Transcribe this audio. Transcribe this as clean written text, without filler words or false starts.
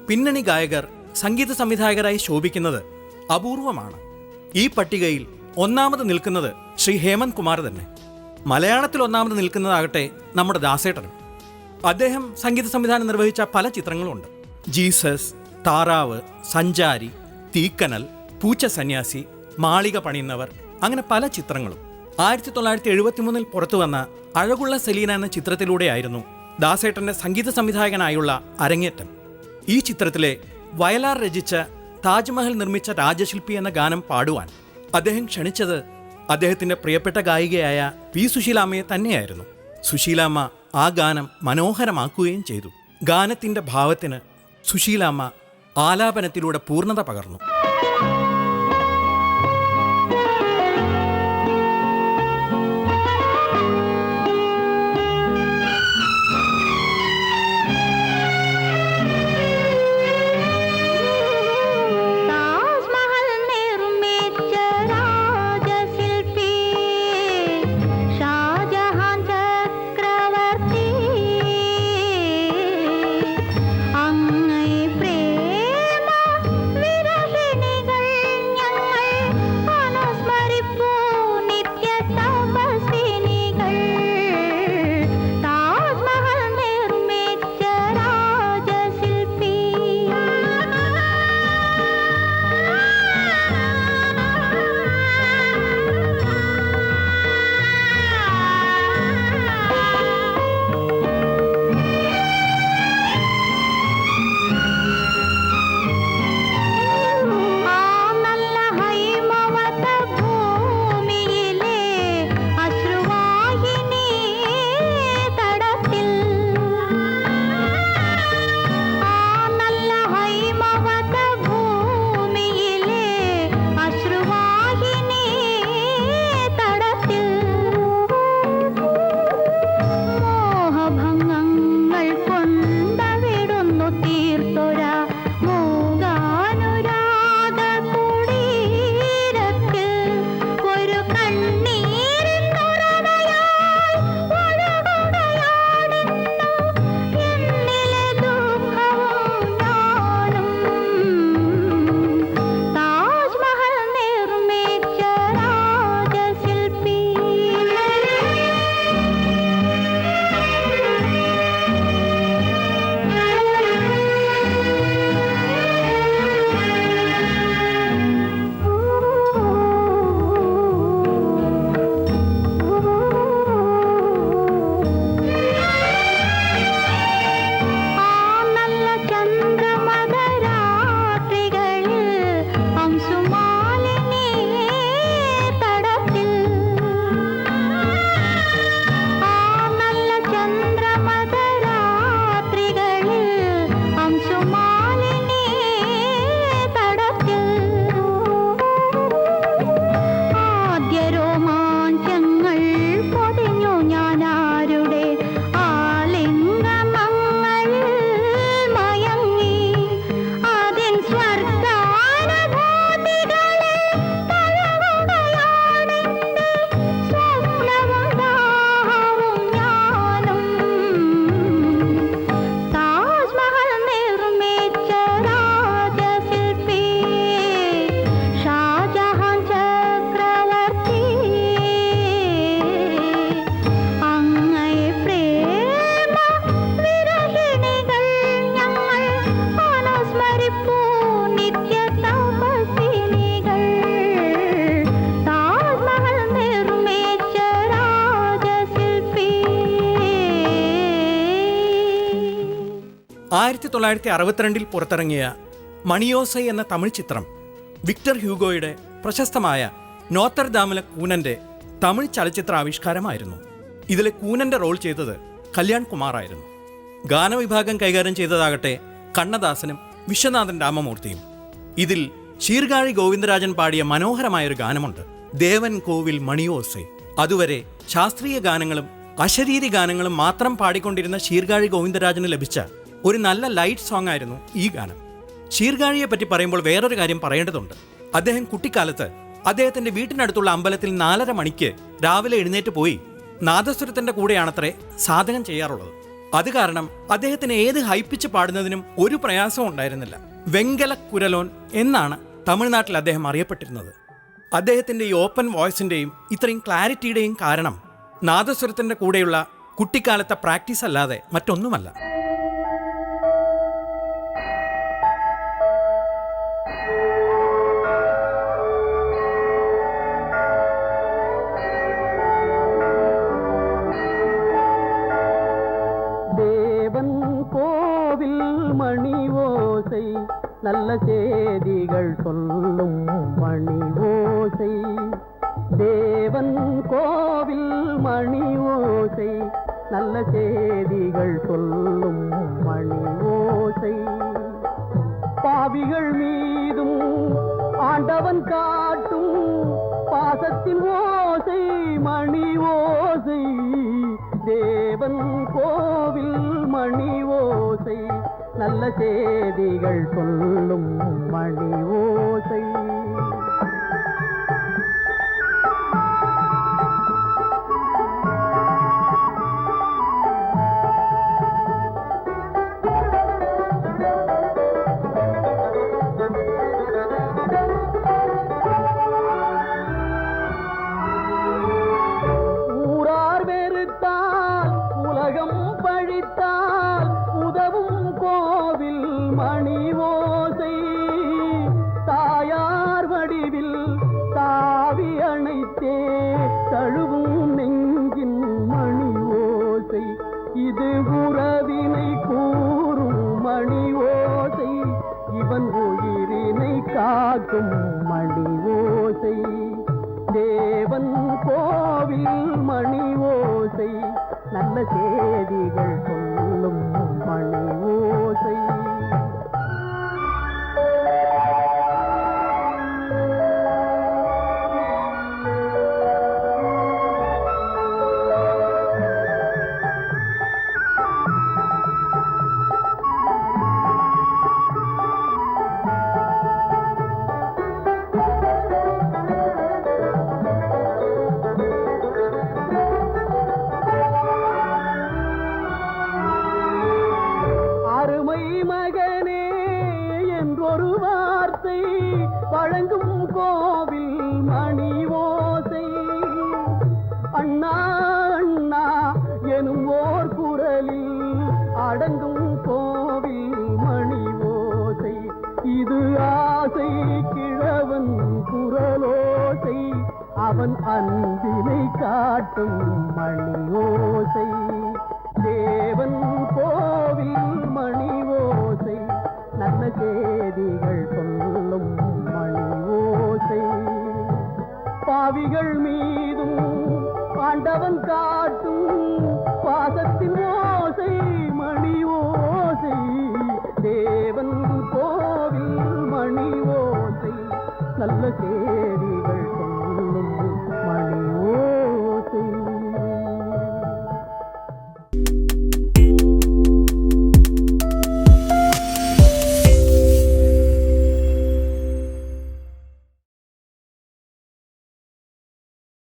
പിന്നണി ഗായകർ സംഗീത സംവിധായകരായി ശോഭിക്കുന്നത് അപൂർവമാണ്. ഈ പട്ടികയിൽ ഒന്നാമത് നിൽക്കുന്നത് ശ്രീ ഹേമന്ത് കുമാർ തന്നെ. മലയാളത്തിൽ ഒന്നാമത് നിൽക്കുന്നതാകട്ടെ നമ്മുടെ ദാസേട്ടനും. അദ്ദേഹം സംഗീത സംവിധാനം നിർവഹിച്ച പല ചിത്രങ്ങളുമുണ്ട്. ജീസസ്, താറാവ്, സഞ്ചാരി, തീക്കനൽ, പൂച്ച സന്യാസി, മാളിക പണിയുന്നവർ, അങ്ങനെ പല ചിത്രങ്ങളും. 1973 പുറത്തു വന്ന അഴകുള്ള സെലീന എന്ന ചിത്രത്തിലൂടെയായിരുന്നു ദാസേട്ടന്റെ സംഗീത സംവിധായകനായുള്ള അരങ്ങേറ്റം. ഈ ചിത്രത്തിലെ വയലാർ രചിച്ച താജ്മഹൽ നിർമ്മിച്ച രാജശില്പി എന്ന ഗാനം പാടുവാൻ അദ്ദേഹം ക്ഷണിച്ചത് അദ്ദേഹത്തിന്റെ പ്രിയപ്പെട്ട ഗായികയായ പി സുശീലാമ്മയെ തന്നെയായിരുന്നു. സുശീലാമ്മ ആ ഗാനം മനോഹരമാക്കുകയും ചെയ്തു. ഗാനത്തിന്റെ ഭാവത്തിന് സുശീലാമ്മ ആലാപനത്തിലൂടെ പൂർണ്ണത പകർന്നു. ൽ പുറത്തിറങ്ങിയ മണിയോസൈ എന്ന തമിഴ് ചിത്രം വിക്ടർ ഹ്യൂഗോയുടെ പ്രശസ്തമായ നോത്തർദാമിലെ കൂനന്റെ തമിഴ് ചലച്ചിത്ര ആവിഷ്കാരമായിരുന്നു. ഇതിലെ കൂനന്റെ റോൾ ചെയ്തത് കല്യാൺ കുമാർ ആയിരുന്നു. ഗാനവിഭാഗം കൈകാര്യം ചെയ്തതാകട്ടെ കണ്ണദാസനും വിശ്വനാഥൻ രാമമൂർത്തിയും. ഇതിൽ ശീർകാഴി ഗോവിന്ദരാജൻ പാടിയ മനോഹരമായൊരു ഗാനമുണ്ട്, ദേവൻ കോവിൽ മണിയോസൈ. അതുവരെ ശാസ്ത്രീയ ഗാനങ്ങളും അശരീരി ഗാനങ്ങളും മാത്രം പാടിക്കൊണ്ടിരുന്ന ശീർകാഴി ഗോവിന്ദരാജന് ലഭിച്ച ഒരു നല്ല ലൈറ്റ് സോങ് ആയിരുന്നു ഈ ഗാനം. ശീർകാഴിയെ പറ്റി പറയുമ്പോൾ വേറൊരു കാര്യം പറയേണ്ടതുണ്ട്. അദ്ദേഹം കുട്ടിക്കാലത്ത് അദ്ദേഹത്തിന്റെ വീട്ടിനടുത്തുള്ള അമ്പലത്തിൽ 4:30 മണിക്ക് രാവിലെ എഴുന്നേറ്റ് പോയി നാദസ്വരത്തിന്റെ കൂടെയാണത്രേ സാധകം ചെയ്യാറുള്ളത്. അത് കാരണം അദ്ദേഹത്തിന് ഏത് ഹൈപ്പിച്ച് പാടുന്നതിനും ഒരു പ്രയാസവും ഉണ്ടായിരുന്നില്ല. വെങ്കല കുരലോൻ എന്നാണ് തമിഴ്നാട്ടിൽ അദ്ദേഹം അറിയപ്പെട്ടിരുന്നത്. അദ്ദേഹത്തിന്റെ ഈ ഓപ്പൺ വോയിസിന്റെയും ഇത്രയും ക്ലാരിറ്റിയുടെയും കാരണം നാദസ്വരത്തിന്റെ കൂടെയുള്ള കുട്ടിക്കാലത്തെ പ്രാക്ടീസ് അല്ലാതെ മറ്റൊന്നുമല്ല. நல்ல செய்திகள் சொல்லும் மணி ஓசை, தேவன் கோவில் மணி ஓசை, நல்ல செய்திகள் சொல்லும் மணி ஓசை, பாவிகள் மீதும் ஆண்டவன் காட்டும் பாசத்தின் ஓசை மணி ஓசை, தேவன் கோவில் மணி ஓசை, நல்ல செய்திகள் சொல்லும் மணி ஓசை. ஊரார் வெறுத்தால் உலகம் பழித்தால் உதவும் கோவில் மணி ஓசை, தாயார் வடிவில் தாவி அணைத்தே தழுவும் நெஞ்சின் மணி ஓசை, இது உறவினை கூறும் மணி ஓசை, இவன் உயிரினை காக்கும் மணி ஓசை, தேவன் கோவில் மணி ஓசை, நல்ல செய்திகள் சொல்லும் மணி ஓசை. மகனே என்றொரு வார்த்தை வழங்கும் கோவில் மணி ஓசை, அண்ணா அண்ணா எனும் ஓர் குரலில் அடங்கும் கோவில் மணி ஓசை, இது ஆசை கிழவன் குரலோசை, அவன் அன்பினை காட்டும் மணி ஓசை, தேவன் கோவில் மணி ஓசை, நல்ல செய்திகள் சொல்லும் மணி ஓசை, பாவிகள் மீதும் ஆண்டவன் காட்டும் பாசத்தின் ஓசை மணி ஓசை, தேவன் கோவில் மணி ஓசை, நல்ல